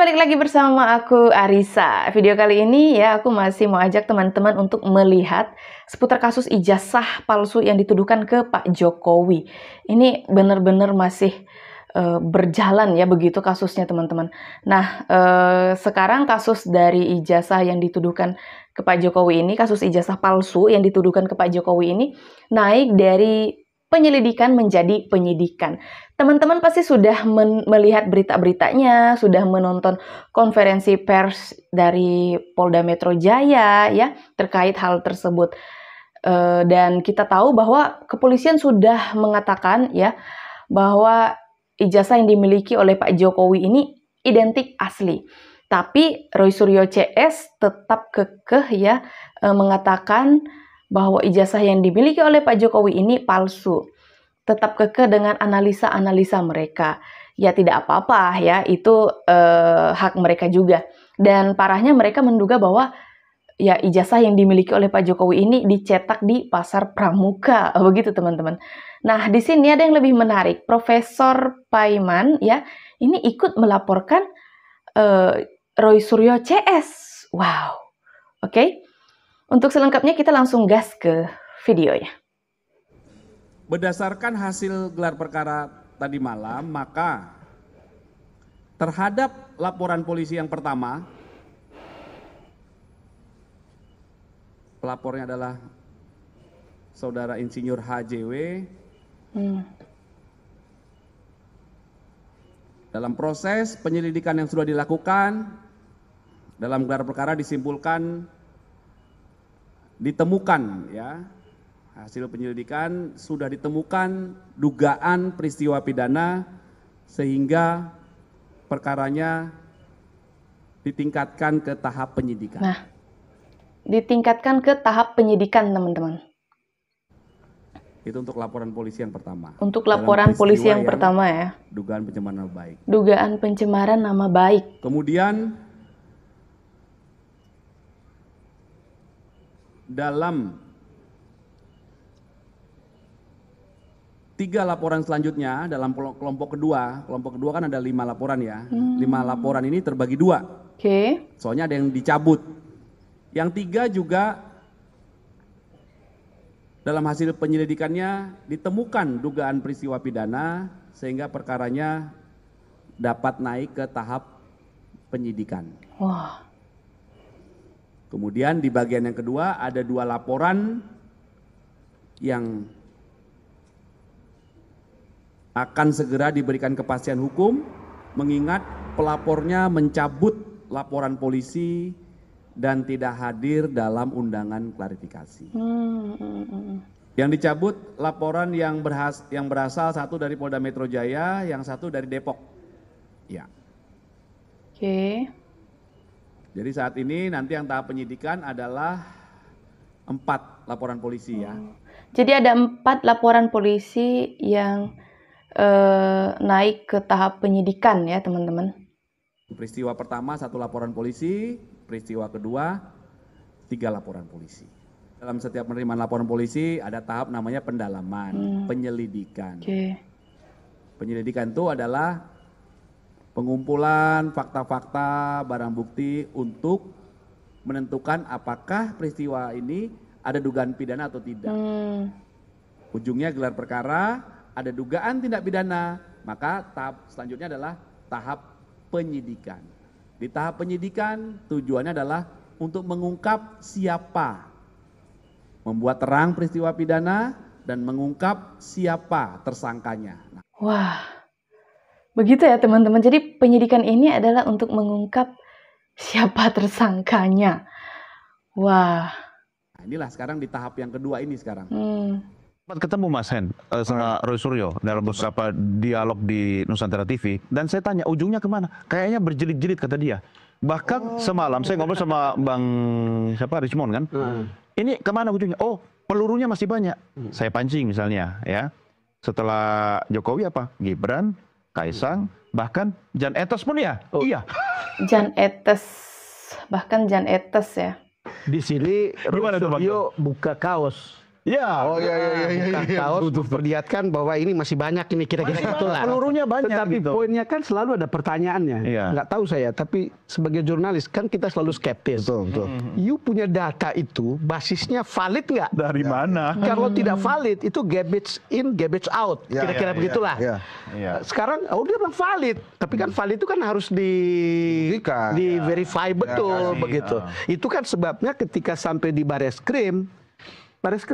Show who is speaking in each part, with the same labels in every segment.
Speaker 1: balik lagi bersama aku Arisa. Video kali ini ya aku masih mau ajak teman-teman untuk melihat seputar kasus ijazah palsu yang dituduhkan ke Pak Jokowi. Ini benar-benar masih berjalan ya begitu kasusnya teman-teman. Nah sekarang kasus dari ijazah yang dituduhkan ke Pak Jokowi ini, kasus ijazah palsu yang dituduhkan ke Pak Jokowi ini naik dari penyelidikan menjadi penyidikan. Teman-teman pasti sudah melihat berita-beritanya, sudah menonton konferensi pers dari Polda Metro Jaya ya terkait hal tersebut. Dan kita tahu bahwa kepolisian sudah mengatakan ya bahwa ijazah yang dimiliki oleh Pak Jokowi ini identik asli. Tapi Roy Suryo CS tetap kekeh ya mengatakan bahwa ijazah yang dimiliki oleh Pak Jokowi ini palsu. Tetap kekeh dengan analisa-analisa mereka. Ya tidak apa-apa ya, itu hak mereka juga. Dan parahnya mereka menduga bahwa ya ijazah yang dimiliki oleh Pak Jokowi ini dicetak di Pasar Pramuka. Begitu teman-teman. Nah di sini ada yang lebih menarik. Profesor Paiman ya, ini ikut melaporkan Roy Suryo CS. Wow. Oke. Untuk selengkapnya kita langsung gas ke videonya.
Speaker 2: Berdasarkan hasil gelar perkara tadi malam, maka terhadap laporan polisi yang pertama, pelapornya adalah Saudara Insinyur HJW. Dalam proses penyelidikan yang sudah dilakukan, dalam gelar perkara disimpulkan ditemukan ya, hasil penyelidikan sudah ditemukan dugaan peristiwa pidana sehingga perkaranya ditingkatkan ke tahap penyidikan.
Speaker 1: Nah, ditingkatkan ke tahap penyidikan teman-teman.
Speaker 2: Itu untuk laporan polisi yang pertama.
Speaker 1: Untuk laporan polisi yang pertama ya.
Speaker 2: Dugaan pencemaran nama baik.
Speaker 1: Dugaan pencemaran nama baik.
Speaker 2: Kemudian dalam 3 laporan selanjutnya dalam kelompok kedua kan ada 5 laporan ya. 5 laporan ini terbagi 2.
Speaker 1: Oke.
Speaker 2: Soalnya ada yang dicabut. Yang 3 juga dalam hasil penyelidikannya ditemukan dugaan peristiwa pidana sehingga perkaranya dapat naik ke tahap penyidikan.
Speaker 1: Wah.
Speaker 2: Kemudian di bagian yang kedua ada 2 laporan yang akan segera diberikan kepastian hukum mengingat pelapornya mencabut laporan polisi dan tidak hadir dalam undangan klarifikasi. Yang dicabut laporan yang berasal satu dari Polda Metro Jaya, yang satu dari Depok. Ya.
Speaker 1: Oke.
Speaker 2: Jadi saat ini nanti yang tahap penyidikan adalah 4 laporan polisi ya.
Speaker 1: Jadi ada 4 laporan polisi yang naik ke tahap penyidikan ya teman-teman.
Speaker 2: Peristiwa pertama 1 laporan polisi, peristiwa kedua 3 laporan polisi. Dalam setiap penerimaan laporan polisi ada tahap namanya pendalaman, penyelidikan.
Speaker 1: Oke.
Speaker 2: Penyelidikan itu adalah pengumpulan fakta-fakta barang bukti untuk menentukan apakah peristiwa ini ada dugaan pidana atau tidak. Ujungnya gelar perkara, ada dugaan tindak pidana, maka tahap selanjutnya adalah tahap penyidikan. Di tahap penyidikan tujuannya adalah untuk mengungkap siapa membuat terang peristiwa pidana dan mengungkap siapa tersangkanya.
Speaker 1: Wah. Begitu ya teman-teman, jadi penyidikan ini adalah untuk mengungkap siapa tersangkanya. Wah.
Speaker 2: Nah, inilah sekarang di tahap yang kedua ini sekarang.
Speaker 3: Sempat ketemu Mas Hen sama Roy Suryo dalam beberapa dialog di Nusantara TV. Dan saya tanya ujungnya kemana? Kayaknya berjelit-jelit kata dia. Bahkan semalam saya ngobrol sama Bang Richmond kan. Ini kemana ujungnya? Oh pelurunya masih banyak. Saya pancing misalnya ya. Setelah Jokowi apa? Gibran, Kaisang, bahkan Jan Etes pun ya? Iya.
Speaker 1: Jan Etes, bahkan Jan Etes ya.
Speaker 4: Di sini Roy Suryo buka kaos.
Speaker 3: Ya.
Speaker 4: Oh iya.
Speaker 5: buka kaos memperlihatkan bahwa ini masih banyak ini kira-kira itulah.
Speaker 3: Pelurunya banyak
Speaker 4: Tetapi
Speaker 3: gitu.
Speaker 4: poinnya kan selalu ada pertanyaannya.
Speaker 3: Iya.
Speaker 4: Nggak tahu saya, tapi sebagai jurnalis kan kita selalu skeptis.
Speaker 5: Betul.
Speaker 4: You punya data itu basisnya valid nggak?
Speaker 3: Dari mana?
Speaker 4: Kalau tidak valid itu garbage in, garbage out.
Speaker 5: Ya,
Speaker 4: Kira-kira
Speaker 3: ya,
Speaker 4: begitulah.
Speaker 5: ya.
Speaker 3: Iya.
Speaker 4: Sekarang dia bilang valid, tapi kan valid itu kan harus
Speaker 5: Buktikan.
Speaker 4: di verify betul
Speaker 3: kasih,
Speaker 4: begitu. Itu kan sebabnya ketika sampai di Bareskrim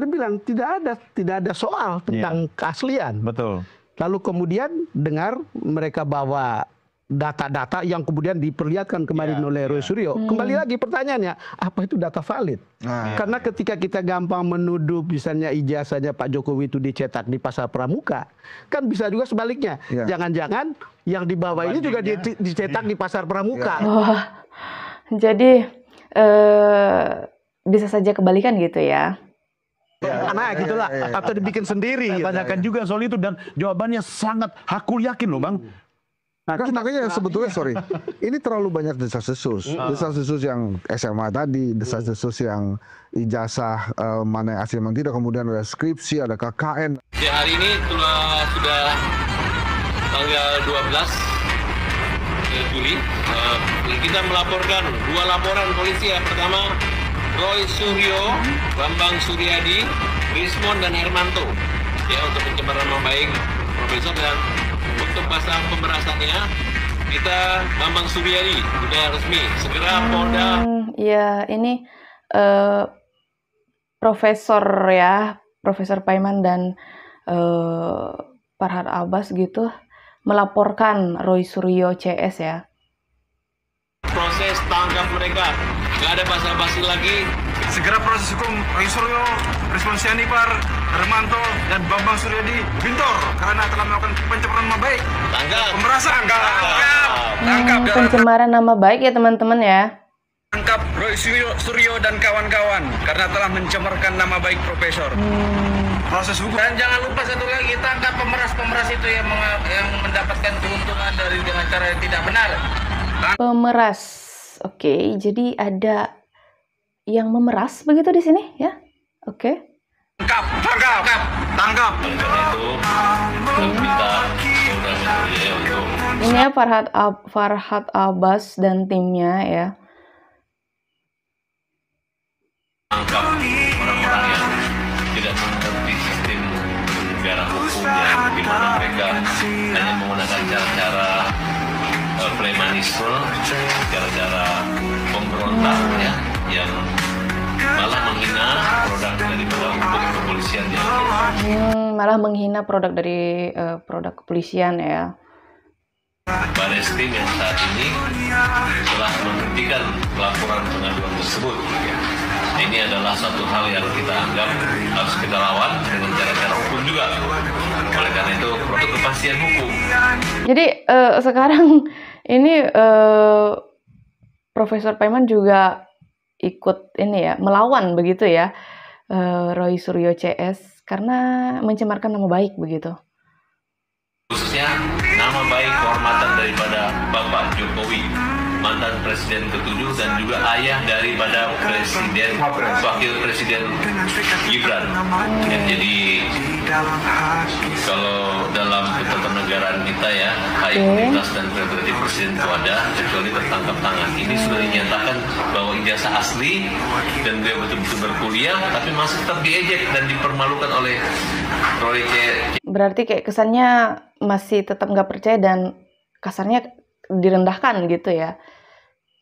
Speaker 4: bilang tidak ada soal tentang keaslian.
Speaker 3: Betul.
Speaker 4: Lalu kemudian dengar mereka bawa data-data yang kemudian diperlihatkan kemarin oleh Roy Suryo. Kembali lagi pertanyaannya, apa itu data valid? Karena ketika kita gampang menuduh misalnya ijazahnya Pak Jokowi itu dicetak di Pasar Pramuka, kan bisa juga sebaliknya.
Speaker 5: Ya.
Speaker 4: Jangan-jangan yang di bawah ini juga dicetak di Pasar Pramuka.
Speaker 1: Wah, jadi bisa saja kebalikan gitu ya.
Speaker 4: Nah gitulah, atau dibikin sendiri.
Speaker 3: Saya
Speaker 4: gitu.
Speaker 3: tanyakan juga soal itu dan jawabannya sangat hakul yakin loh Bang.
Speaker 5: Nah, makanya sebetulnya sorry, ini terlalu banyak desas-desus, desas-desus yang SMA tadi, desas-desus yang ijazah mana yang asli mana tidak, kemudian ada skripsi, ada KKN.
Speaker 6: Ya, hari ini sudah tanggal 12 Juli. Kita melaporkan 2 laporan polisi ya. Pertama, Roy Suryo, Bambang Suryadi, Rismon dan Hermanto ya untuk pencemaran nama baik Profesor, dan untuk pasal pemerasannya kita Bambang Suryadi sudah resmi segera Polda.
Speaker 1: Ya, ini Profesor Paiman dan Farhad Abbas gitu melaporkan Roy Suryo CS ya.
Speaker 6: Proses tangkap mereka, nggak ada basa-basi lagi.
Speaker 7: Segera proses hukum Roy Suryo, Rismon Sianipar, Hermanto, dan Bambang Suryadi Bintor karena telah melakukan pencemaran nama baik.
Speaker 6: Tangkap.
Speaker 7: Pemerasan, tangkap.
Speaker 1: Pencemaran nama baik ya teman-teman ya.
Speaker 7: Tangkap Roy Suryo dan kawan-kawan karena telah mencemarkan nama baik Profesor. Proses hukum.
Speaker 6: Dan jangan lupa satu lagi, tangkap pemeras-pemeras itu yang mendapatkan keuntungan dengan cara yang tidak benar.
Speaker 1: Pemeras. Oke, jadi ada yang memeras begitu di sini ya. Oke.
Speaker 7: Tangkap.
Speaker 1: Ini ya Farhad Abbas dan timnya ya.
Speaker 6: Tangkap orang-orang yang tidak mengerti sistem negara hukum yang dimana mereka hanya menggunakan cara-cara premanisme, cara-cara pemberontak ya, yang malah menghina produk daripada hukum kepolisian ya.
Speaker 1: Malah menghina produk dari produk kepolisian ya.
Speaker 6: Bareskrim yang saat ini telah menghentikan pelaporan pengaduan tersebut. Ini adalah satu hal yang kita anggap harus kita lawan dengan cara-cara hukum juga. Oleh karena itu, untuk kepastian hukum.
Speaker 1: Jadi sekarang ini Profesor Paiman juga ikut ini ya, melawan begitu ya Roy Suryo CS karena mencemarkan nama baik begitu.
Speaker 6: Khususnya nama baik kehormatan daripada Bapak Jokowi, mantan Presiden ke-7 dan juga ayah daripada Wakil Presiden Gibran. Ya, jadi kalau dalam ketatanegaraan kita ya, hak imunitas dan prerogatif Presiden itu ada, kecuali tertangkap tangan. Ini sudah dinyatakan bahwa ijazah asli dan dia betul-betul berkuliah, tapi masih tetap diejek dan dipermalukan oleh Roy
Speaker 1: Berarti kayak kesannya masih tetap nggak percaya dan kasarnya direndahkan gitu ya.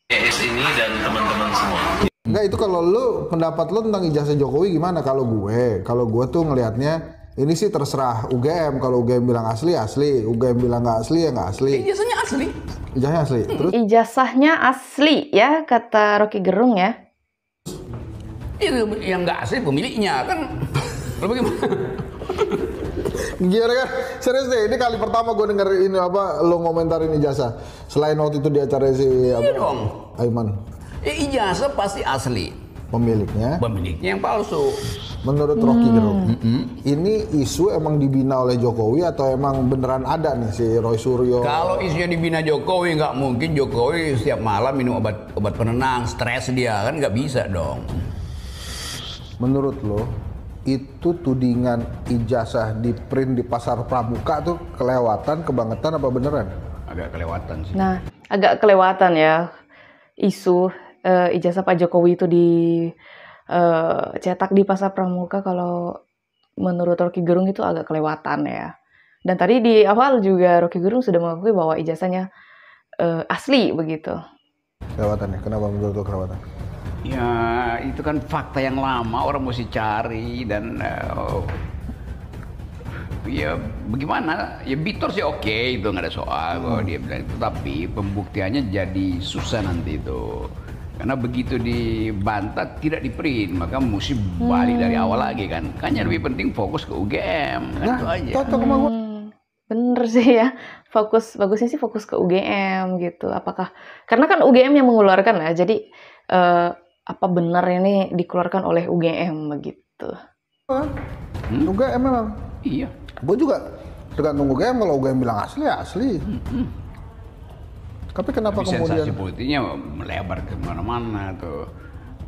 Speaker 6: CS ini dan teman-teman semua.
Speaker 8: Enggak, itu kalau lu, pendapat lu tentang ijazah Jokowi gimana? Kalau gue tuh ngelihatnya ini sih terserah UGM. Kalau UGM bilang asli, UGM bilang nggak asli, ya nggak asli.
Speaker 7: Ijazahnya asli.
Speaker 8: Ijazahnya asli. Terus
Speaker 1: Ijazahnya asli ya, kata Rocky Gerung ya.
Speaker 7: Itu yang nggak asli pemiliknya kan. Lo bagaimana?
Speaker 8: gimana kan? Serius deh, ini kali pertama gue denger ini lo ngomentarin ijazah. Selain waktu itu di acara si Aiman.
Speaker 7: Ijazah pasti asli.
Speaker 8: Pemiliknya
Speaker 7: yang palsu.
Speaker 8: Menurut Rocky Gerung, ini isu emang dibina oleh Jokowi atau emang beneran ada nih si Roy Suryo?
Speaker 7: Kalau isunya dibina Jokowi, nggak mungkin Jokowi setiap malam minum obat penenang, stres dia kan nggak bisa dong.
Speaker 8: Menurut lo, itu tudingan ijazah di print di pasar pramuka tuh kelewatan, kebangetan apa beneran?
Speaker 9: Agak kelewatan sih.
Speaker 1: Nah, agak kelewatan ya isu ijazah Pak Jokowi itu cetak di pasar pramuka. Kalau menurut Rocky Gerung itu agak kelewatan ya. Dan tadi di awal juga Rocky Gerung sudah mengakui bahwa ijazahnya asli begitu.
Speaker 8: Kelewatan ya? Kenapa menurut lo kelewatan?
Speaker 9: Ya itu kan fakta yang lama, orang mesti cari dan ya bagaimana, ya Bitor sih oke, itu nggak ada soal kalau dia bilang itu, tapi pembuktiannya jadi susah nanti itu. Karena begitu dibantah tidak di-print, maka mesti balik dari awal lagi kan. Kan yang lebih penting fokus ke UGM, kan itu aja.
Speaker 1: Bener sih ya, bagusnya sih fokus ke UGM gitu. Apakah karena kan UGM yang mengeluarkan ya, jadi apa benar ini dikeluarkan oleh UGM begitu?
Speaker 8: UGM memang.
Speaker 9: Iya.
Speaker 8: Gue juga tergantung UGM, kalau UGM bilang asli ya asli. Tapi kenapa kemudian
Speaker 9: sensasi politiknya melebar ke mana-mana tuh.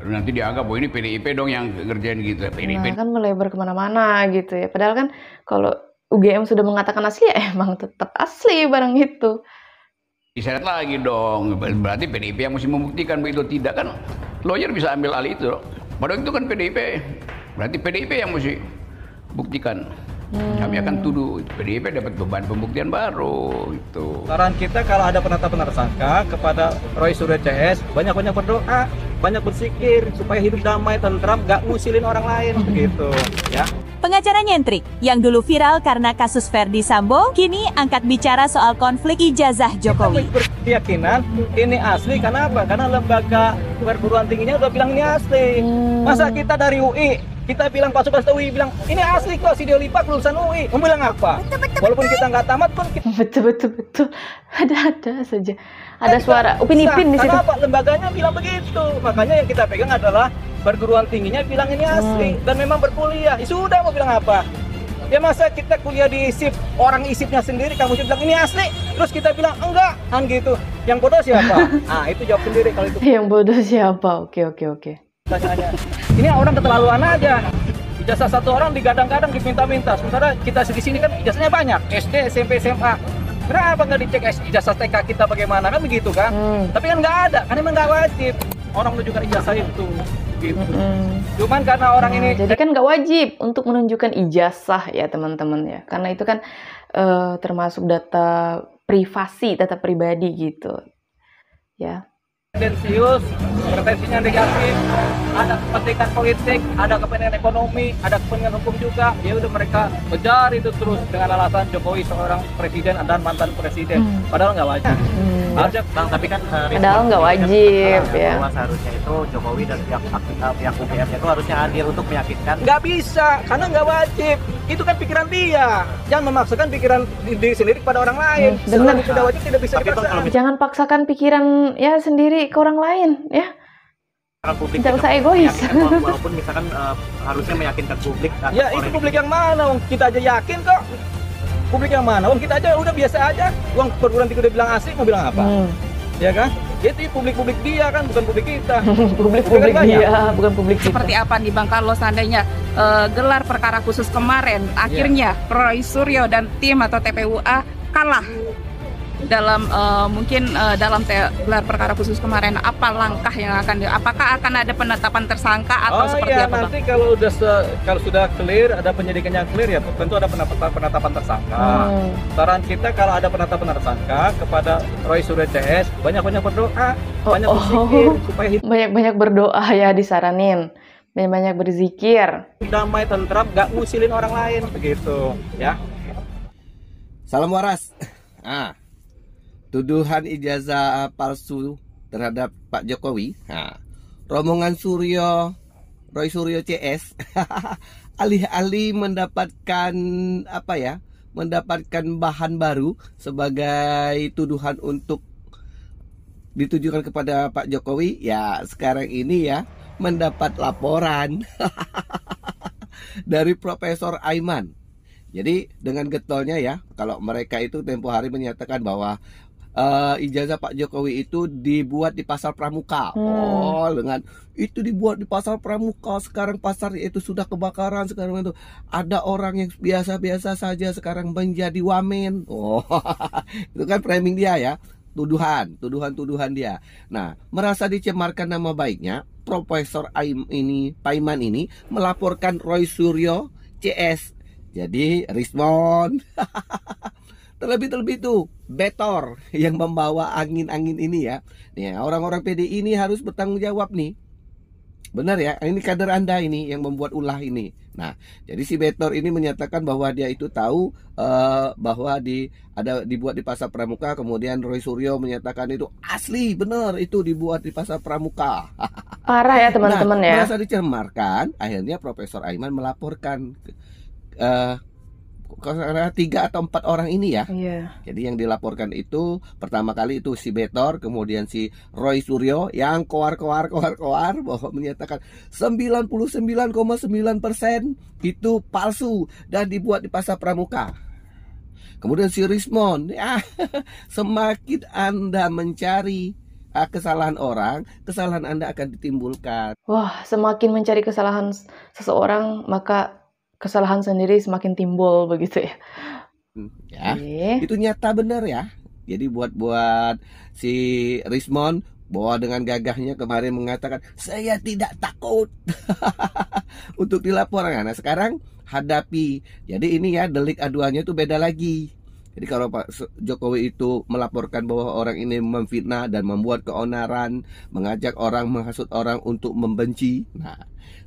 Speaker 9: Nanti dianggap bahwa ini PDIP dong yang ngerjain gitu. PDIP
Speaker 1: Nah, kan melebar kemana-mana gitu ya. Padahal kan kalau UGM sudah mengatakan asli ya emang tetap asli barang itu.
Speaker 9: diseret lagi dong. Berarti PDIP yang mesti membuktikan begitu, tidak kan lawyer bisa ambil alih itu. Padahal itu kan PDIP. Berarti PDIP yang mesti buktikan. Kami akan tuduh PDIP dapat beban pembuktian baru itu.
Speaker 10: Saran kita kalau ada penetapan tersangka kepada Roy Suryo CS, banyak-banyak berdoa, banyak bersikir supaya hidup damai, tentram, gak ngusilin orang lain begitu, ya.
Speaker 11: Pengacara nyentrik yang dulu viral karena kasus Verdi Sambo, kini angkat bicara soal konflik ijazah Jokowi.
Speaker 10: Kita berkeyakinan ini asli, karena apa? Karena lembaga perguruan tingginya udah bilang ini asli. Masa kita dari UI, kita bilang Pak Subas UI bilang ini asli kok, si Deolipa lulusan UI, mau bilang apa? Walaupun kita nggak tamat pun kita...
Speaker 1: betul ada saja ada suara Upin Ipin di situ.
Speaker 10: Kenapa lembaganya bilang begitu? Makanya yang kita pegang adalah perguruan tingginya bilang ini asli dan memang berkuliah. Ya sudah, mau bilang apa? Ya masa kita kuliah di ISIP, orang ISIPnya sendiri kamu bilang ini asli, terus kita bilang enggak, kan gitu. Yang bodoh siapa? Nah itu jawab sendiri kalau itu.
Speaker 1: Yang bodoh siapa? Oke.
Speaker 10: Ini orang keterlaluan aja. Ijazah satu orang digadang-gadang, diminta-minta. Sementara kita di sini kan ijazahnya banyak, SD, SMP, SMA. Kenapa nggak dicek ijazah TK kita bagaimana, kan begitu kan? Tapi kan nggak ada, kan emang nggak wajib orang menunjukkan ijazah itu. Gitu. Cuman karena orang ini,
Speaker 1: jadi kan nggak wajib untuk menunjukkan ijazah ya teman-teman ya, karena itu kan termasuk data privasi, data pribadi gitu ya.
Speaker 10: Tendensius, pretensinya negatif, ada kepentingan politik, ada kepentingan ekonomi, ada kepentingan hukum juga. Ya udah mereka kejar itu terus dengan alasan Jokowi seorang presiden dan mantan presiden. Padahal nggak wajib.
Speaker 12: Harusnya Bang, tapi kan
Speaker 1: padahal nggak wajib ya.
Speaker 12: Bahwa seharusnya itu Jokowi dan pihak UGM itu harusnya hadir untuk meyakinkan.
Speaker 10: Nggak bisa, karena nggak wajib. Itu kan pikiran dia. Jangan memaksakan pikiran diri sendiri kepada orang lain.
Speaker 1: Benar.
Speaker 10: Tidak wajib tidak bisa dipaksakan.
Speaker 1: Jangan paksakan pikiran ya sendiri ke orang lain ya. Tidak usah egois.
Speaker 12: Walaupun misalkan harusnya meyakinkan publik.
Speaker 10: Ya itu publik yang mana? Wong kita aja yakin kok. Publik yang mana? Wong kita aja udah biasa aja. Wong perguruan tinggi udah bilang asli, mau bilang apa? Ya kan? Itu publik dia kan, bukan publik kita.
Speaker 1: publik dia, bukan publik kita.
Speaker 13: Seperti apa nih Bang kalau seandainya gelar perkara khusus kemarin akhirnya Roy Suryo dan tim atau TPUA kalah dalam dalam gelar perkara khusus kemarin, apa langkah yang akan apakah akan ada penetapan tersangka atau seperti apa?
Speaker 10: Nanti kalau sudah clear, ada penyidikan yang clear ya tentu ada penetapan tersangka. Saran kita kalau ada penetapan tersangka kepada Roy Suryo CS, banyak-banyak berdoa, banyak berzikir supaya
Speaker 1: banyak berdoa ya disaranin. Banyak berzikir.
Speaker 10: Damai, tentram, gak ngusilin orang lain begitu ya.
Speaker 14: Salam waras. Tuduhan ijazah palsu terhadap Pak Jokowi. Rombongan Roy Suryo CS alih-alih mendapatkan mendapatkan bahan baru sebagai tuduhan untuk ditujukan kepada Pak Jokowi, ya sekarang ini ya mendapat laporan dari Profesor Aiman. Jadi dengan getolnya ya, kalau mereka itu tempo hari menyatakan bahwa ijazah Pak Jokowi itu dibuat di pasar pramuka. Oh, dengan itu dibuat di pasar pramuka, sekarang pasar itu sudah kebakaran, sekarang itu ada orang yang biasa-biasa saja sekarang menjadi wamen. Oh, itu kan framing dia ya, tuduhan dia. Nah, merasa dicemarkan nama baiknya, Profesor Paiman ini melaporkan Roy Suryo CS. Jadi Rismon terlebih tuh Betor yang membawa angin-angin ini ya. Nih, orang-orang PDI ini harus bertanggung jawab nih. Benar ya, ini kader Anda ini yang membuat ulah ini. Nah, jadi si Betor ini menyatakan bahwa dia itu tahu bahwa dibuat di pasar pramuka. Kemudian Roy Suryo menyatakan itu asli, benar itu dibuat di pasar pramuka.
Speaker 1: Parah ya teman-teman ya.
Speaker 14: Merasa dicemarkan, akhirnya Profesor Aiman melaporkan karena 3 atau 4 orang ini ya. Jadi yang dilaporkan itu pertama kali itu si Betor, kemudian si Roy Suryo yang koar bahwa menyatakan 99,9% itu palsu dan dibuat di pasar pramuka. Kemudian si Rismon, ya, semakin Anda mencari kesalahan orang, kesalahan Anda akan ditimbulkan.
Speaker 1: Wah, semakin mencari kesalahan seseorang, maka kesalahan sendiri semakin timbul begitu ya.
Speaker 14: Ya, itu nyata benar ya. Jadi buat si Rismon bahwa dengan gagahnya kemarin mengatakan saya tidak takut untuk dilaporkan. Nah, sekarang hadapi. Jadi ini ya delik aduannya itu beda lagi. Jadi kalau Pak Jokowi itu melaporkan bahwa orang ini memfitnah dan membuat keonaran, mengajak orang, menghasut orang untuk membenci. Nah,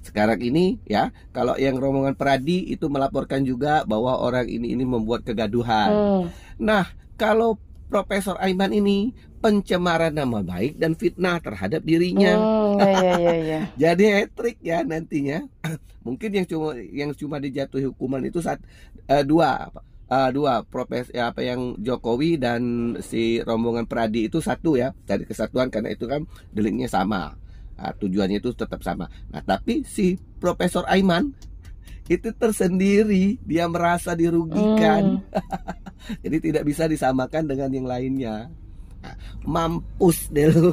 Speaker 14: sekarang ini ya, kalau yang rombongan Pradi itu melaporkan juga bahwa orang ini membuat kegaduhan. Nah, kalau Profesor Aiman ini pencemaran nama baik dan fitnah terhadap dirinya.
Speaker 1: Ya.
Speaker 14: Jadi hat-trick ya nantinya. Mungkin yang cuma dijatuhi hukuman itu dua profes ya, yang Jokowi dan si rombongan Pradi itu satu ya, dari kesatuan karena itu kan deliknya sama. Nah, tujuannya itu tetap sama. Nah, tapi si Profesor Aiman itu tersendiri, dia merasa dirugikan. Jadi tidak bisa disamakan dengan yang lainnya. Nah, mampus deh lu.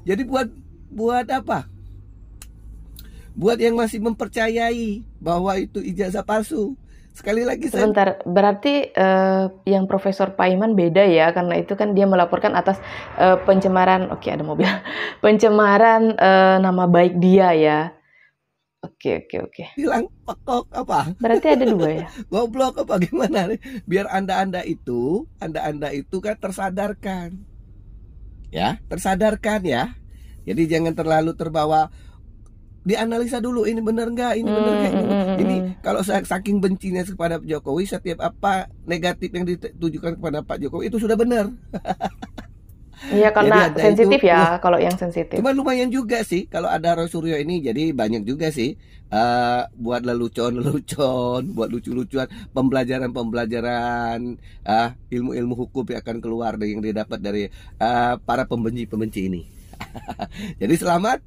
Speaker 14: Jadi buat apa? Buat yang masih mempercayai bahwa itu ijazah palsu. Sekali lagi
Speaker 1: sebentar, berarti yang Profesor Paiman beda ya, karena itu kan dia melaporkan atas pencemaran, ada mobil, pencemaran nama baik dia ya. Oke.
Speaker 14: Bilang pekok apa?
Speaker 1: Berarti ada 2 ya?
Speaker 14: Goblok apa gimana? Biar anda itu kan tersadarkan. Ya, tersadarkan ya. Jadi jangan terlalu terbawa. Dianalisa dulu, ini benar nggak, ini benar nggak, ini kalau saking bencinya kepada Jokowi, setiap apa negatif yang ditujukan kepada Pak Jokowi itu sudah benar.
Speaker 1: Iya, karena sensitif ya, kalau yang sensitif.
Speaker 14: Cuma lumayan juga sih kalau ada Roy Suryo ini, jadi banyak juga sih buat lelucon, buat lucu-lucuan, pembelajaran ilmu-ilmu hukum yang akan keluar yang didapat dari para pembenci ini. Jadi selamat.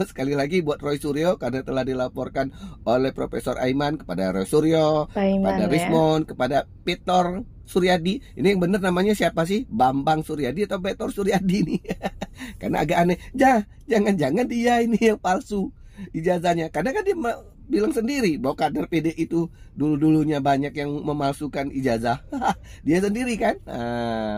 Speaker 14: Sekali lagi buat Roy Suryo karena telah dilaporkan oleh Profesor Aiman kepada Roy Suryo, kepada Rismon, kepada Betor Suryadi. Ini yang benar namanya siapa sih? Bambang Suryadi atau Betor Suryadi nih? Karena agak aneh. Jangan-jangan dia ini yang palsu ijazahnya. Karena kan dia bilang sendiri bahwa kader PD itu dulu-dulunya banyak yang memalsukan ijazah. Dia sendiri kan?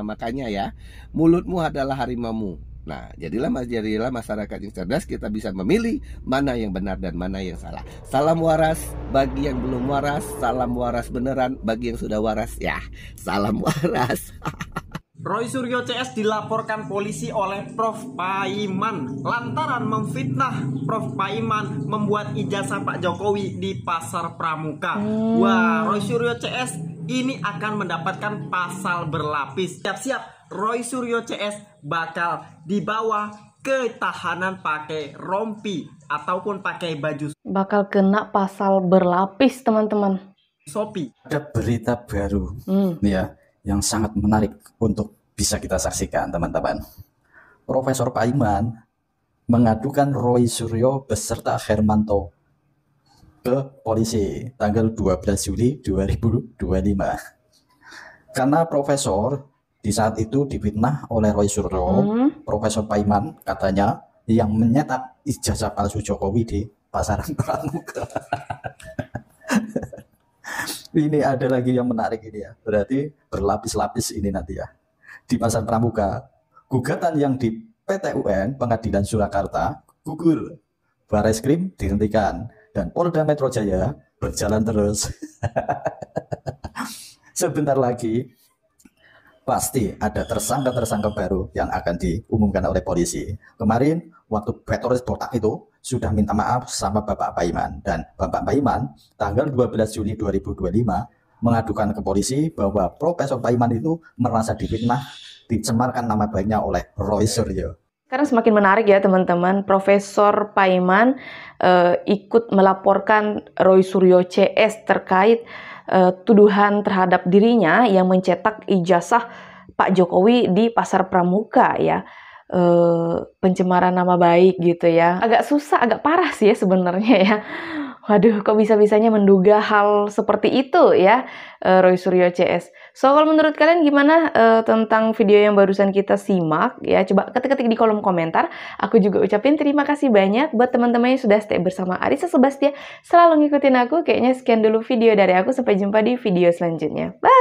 Speaker 14: Makanya ya, mulutmu adalah harimaumu. Nah, jadilah masyarakat yang cerdas, kita bisa memilih mana yang benar dan mana yang salah. Salam waras bagi yang belum waras, salam waras beneran bagi yang sudah waras. Ya, salam waras.
Speaker 15: Roy Suryo CS dilaporkan polisi oleh Prof Paiman lantaran memfitnah Prof Paiman membuat ijazah Pak Jokowi di pasar pramuka. Wah, Roy Suryo CS ini akan mendapatkan pasal berlapis. Siap-siap. Roy Suryo CS bakal dibawa ke tahanan pakai rompi ataupun pakai baju.
Speaker 1: Bakal kena pasal berlapis, teman-teman.
Speaker 15: Shopee.
Speaker 16: Ada berita baru ya yang sangat menarik untuk bisa kita saksikan, teman-teman. Profesor Paiman mengadukan Roy Suryo beserta Hermanto ke polisi tanggal 12 Juli 2025. Karena profesor di saat itu difitnah oleh Roy Suryo, Profesor Paiman katanya yang menyetak ijazah palsu Jokowi di pasaran pramuka. Ini ada lagi yang menarik ini ya, berarti berlapis-lapis ini nanti ya. Di pasar pramuka, gugatan yang di PT UN Pengadilan Surakarta gugur, Barreskrim dihentikan, dan Polda Metro Jaya berjalan terus. Sebentar lagi pasti ada tersangka-tersangka baru yang akan diumumkan oleh polisi. Kemarin waktu Petrolis Botak itu sudah minta maaf sama Bapak Paiman, dan Bapak Paiman tanggal 12 Juni 2025 mengadukan ke polisi bahwa Profesor Paiman itu merasa difitnah, dicemarkan nama baiknya oleh Roy Suryo.
Speaker 1: Karena semakin menarik ya teman-teman, Profesor Paiman ikut melaporkan Roy Suryo CS terkait tuduhan terhadap dirinya yang mencetak ijazah Pak Jokowi di pasar pramuka ya. Pencemaran nama baik gitu ya. Agak susah, agak parah sih ya sebenarnya ya. Waduh, kok bisa-bisanya menduga hal seperti itu ya, Roy Suryo CS. So, kalau menurut kalian gimana tentang video yang barusan kita simak ya? Coba ketik-ketik di kolom komentar. Aku juga ucapin terima kasih banyak buat teman-teman yang sudah stay bersama Arissa Sebastia. Selalu ngikutin aku. Kayaknya sekian dulu video dari aku. Sampai jumpa di video selanjutnya. Bye!